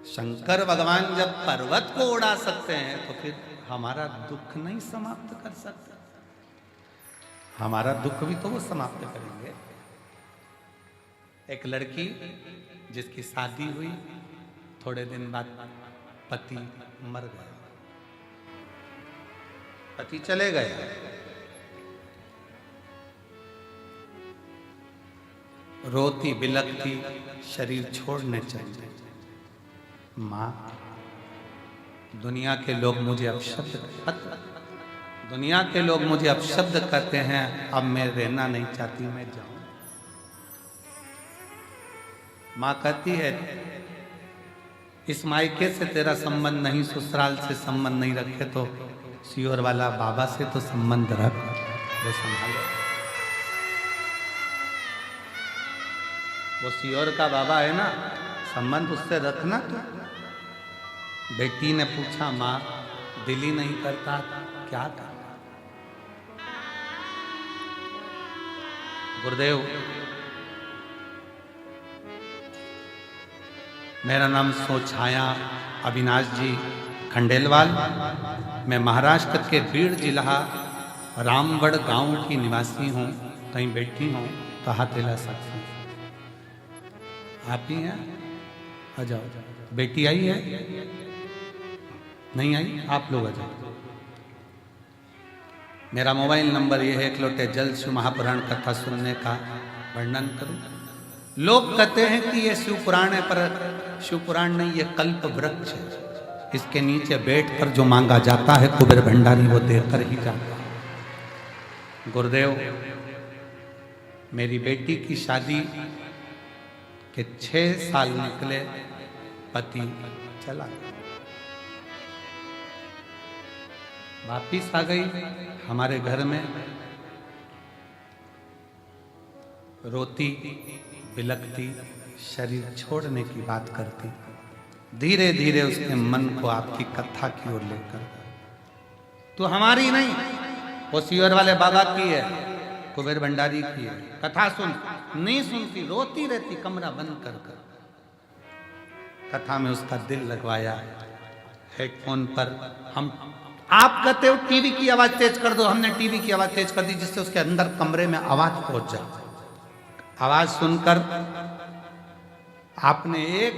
शंकर भगवान जब पर्वत को उड़ा सकते हैं तो फिर हमारा दुख नहीं समाप्त कर सकते? हमारा दुख भी तो वो समाप्त करेंगे। एक लड़की जिसकी शादी हुई, थोड़े दिन बाद पति मर गया, पति चले गए, रोती बिलखती शरीर छोड़ने चली। माँ, दुनिया के लोग मुझे दुनिया के लोग मुझे अपशब्द करते हैं, अब मैं रहना नहीं चाहती, मैं जाऊं। माँ कहती है, इस मायके से तेरा संबंध नहीं, ससुराल से संबंध नहीं रखे तो सियोर वाला बाबा से तो संबंध रख, वो संभालो। वो सियोर का बाबा है ना, संबंध उससे रखना। तो बेटी ने पूछा, माँ दिल ही नहीं करता, क्या करता? गुरुदेव, मेरा नाम सोछाया अविनाश जी खंडेलवाल, मैं महाराष्ट्र के बीड़ जिला रामगढ़ गांव की निवासी हूँ। कहीं बैठी हूँ तो हाथ हिला सकती। आप ही हैं? आ जाओ। बेटी आई है? नहीं आई? आप लोग आ जाओ। मेरा मोबाइल नंबर ये है, एक लोटे जल शिव महापुराण कथा सुनने का वर्णन करूं। लोग कहते हैं कि ये शिव पुराण है, पर शिव पुराण नहीं, ये कल्प वृक्ष है। इसके नीचे बैठकर जो मांगा जाता है कुबेर भंडारी वो देकर ही जाता है। गुरुदेव, मेरी बेटी की शादी के 6 साल निकले, पति चला गया। वापिस आ गई हमारे घर में, रोती बिलखती शरीर छोड़ने की बात करती। धीरे धीरे उसके मन को आपकी कथा की ओर लेकर, तो हमारी नहीं, वो सियोर वाले बाबा की है, कुबेर भंडारी की है। कथा सुन, नहीं सुनती, रोती रहती कमरा बंद कर कर। कथा में उसका दिल लगवाया। हेडफोन पर हम, आप कहते हो टीवी की आवाज तेज कर दो, हमने टीवी की आवाज तेज कर दी जिससे उसके अंदर कमरे में आवाज पहुंच जाए। आवाज सुनकर आपने एक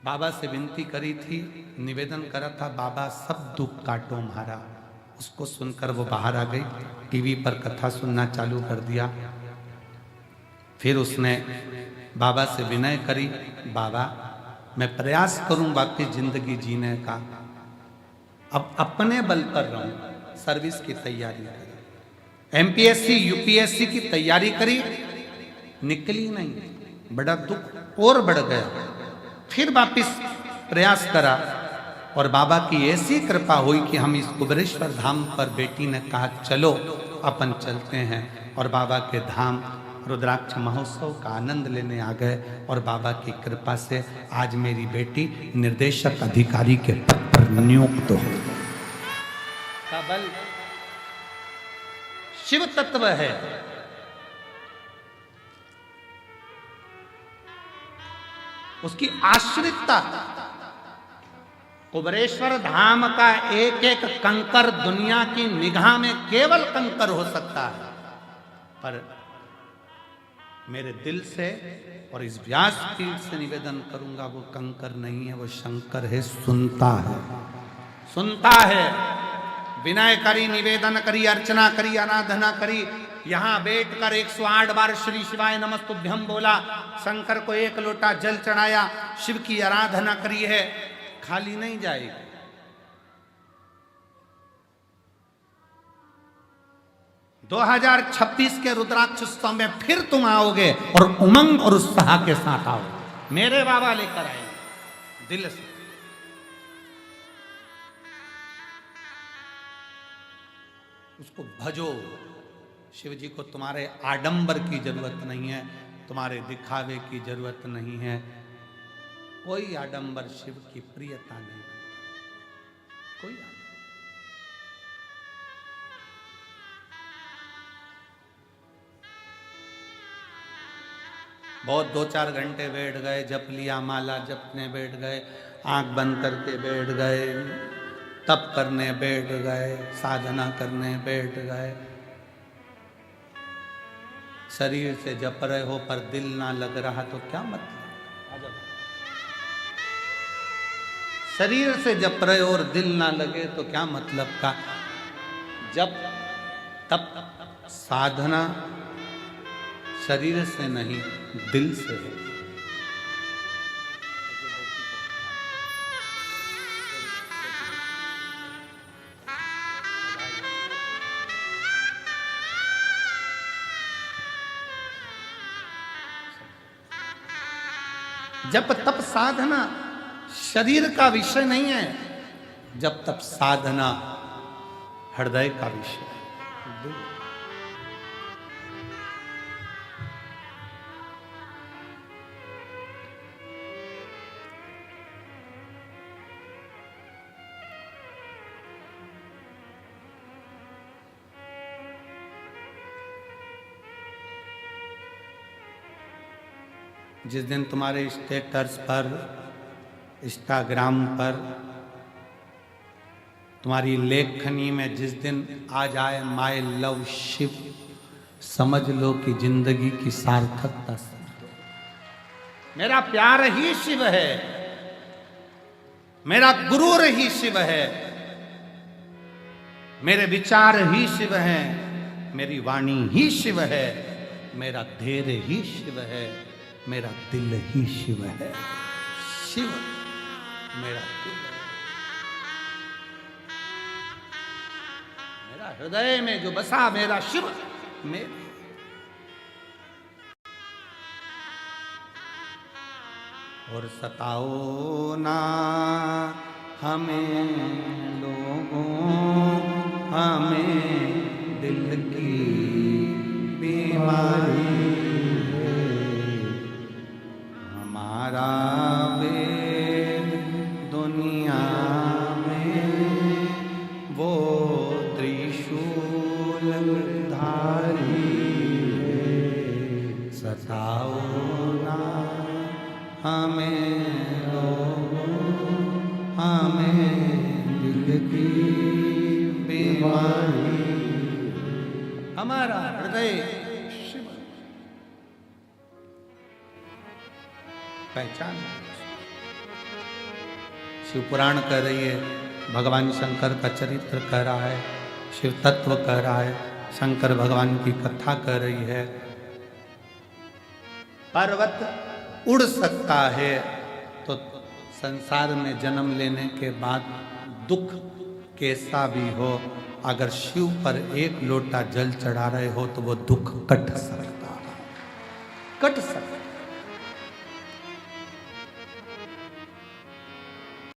बाबा से विनती करी थी, निवेदन करा था, बाबा सब दुख काटो हमारा। उसको सुनकर वो बाहर आ गई, टीवी पर कथा सुनना चालू कर दिया। फिर उसने बाबा से विनय करी, बाबा मैं प्रयास करूं बाकी जिंदगी जीने का, अब अपने बल पर रहूं। सर्विस की तैयारी करी, एमपीएससी यूपीएससी की तैयारी करी, निकली नहीं, बड़ा दुख और बढ़ गया। फिर वापिस प्रयास करा और बाबा की ऐसी कृपा हुई कि हम इस कुबेरेश्वर धाम पर, बेटी ने कहा चलो अपन चलते हैं, और बाबा के धाम रुद्राक्ष महोत्सव का आनंद लेने आ गए। और बाबा की कृपा से आज मेरी बेटी निर्देशक अधिकारी के पद पर नियुक्त हो। का बल शिव तत्व है। उसकी आश्रितता, कुबेरेश्वर धाम का एक एक कंकर दुनिया की निगाह में केवल कंकर हो सकता है, पर मेरे दिल से और इस व्यासपीठ से निवेदन करूंगा, वो कंकर नहीं है, वो शंकर है, सुनता है, सुनता है। विनय करी, निवेदन करी, अर्चना करी, आराधना करी, यहां बैठकर 108 बार श्री शिवाय नमस्तुभ्यम बोला, शंकर को 1 लोटा जल चढ़ाया, शिव की आराधना करी है, खाली नहीं जाएगी। 2026 के रुद्राक्षोत्सव में फिर तुम आओगे और उमंग और उत्साह के साथ आओगे। मेरे बाबा लेकर आएंगे दिल से। उसको भजो। शिव जी को तुम्हारे आडंबर की जरूरत नहीं है, तुम्हारे दिखावे की जरूरत नहीं है। कोई आडंबर शिव की प्रियता नहीं, कोई आडंबर। बहुत 2-4 घंटे बैठ गए, जप लिया, माला जपने बैठ गए, आंख बंद करके बैठ गए, तप करने बैठ गए, साधना करने बैठ गए, शरीर से जप रहे हो पर दिल ना लग रहा तो क्या मतलब? शरीर से जप रहे हो और दिल ना लगे तो क्या मतलब का? जप तप साधना शरीर से नहीं, दिल से है। जप तप साधना शरीर का विषय नहीं है, जब तप साधना हृदय का विषय है। जिस दिन तुम्हारे स्टेटस पर, इंस्टाग्राम पर, तुम्हारी लेखनी में जिस दिन आ जाए माय लव शिव, समझ लो कि जिंदगी की सार्थकता समझ लो। मेरा प्यार ही शिव है, मेरा गुरूर ही शिव है, मेरे विचार ही शिव हैं, मेरी वाणी ही शिव है, मेरा धैर्य ही शिव है, मेरा दिल ही शिव है। शिव मेरा दिल है, मेरा हृदय में जो बसा मेरा शिव मेरा। और सताओ ना हमें लोगों, हमें दिल की बीमारी, हमारा वेद दुनिया में वो त्रिशूल धारी है। सताओ ना हमें लोगों, हमें दिल की बीमारी, हमारा हृदय शिव पहचान। शिव पुराण कह रही है, भगवान शंकर का चरित्र कह रहा है, शिव तत्व कह रहा है, शंकर भगवान की कथा कह रही है। पर्वत उड़ सकता है तो संसार में जन्म लेने के बाद दुख कैसा भी हो, अगर शिव पर एक लोटा जल चढ़ा रहे हो तो वो दुख कट सकता है, कट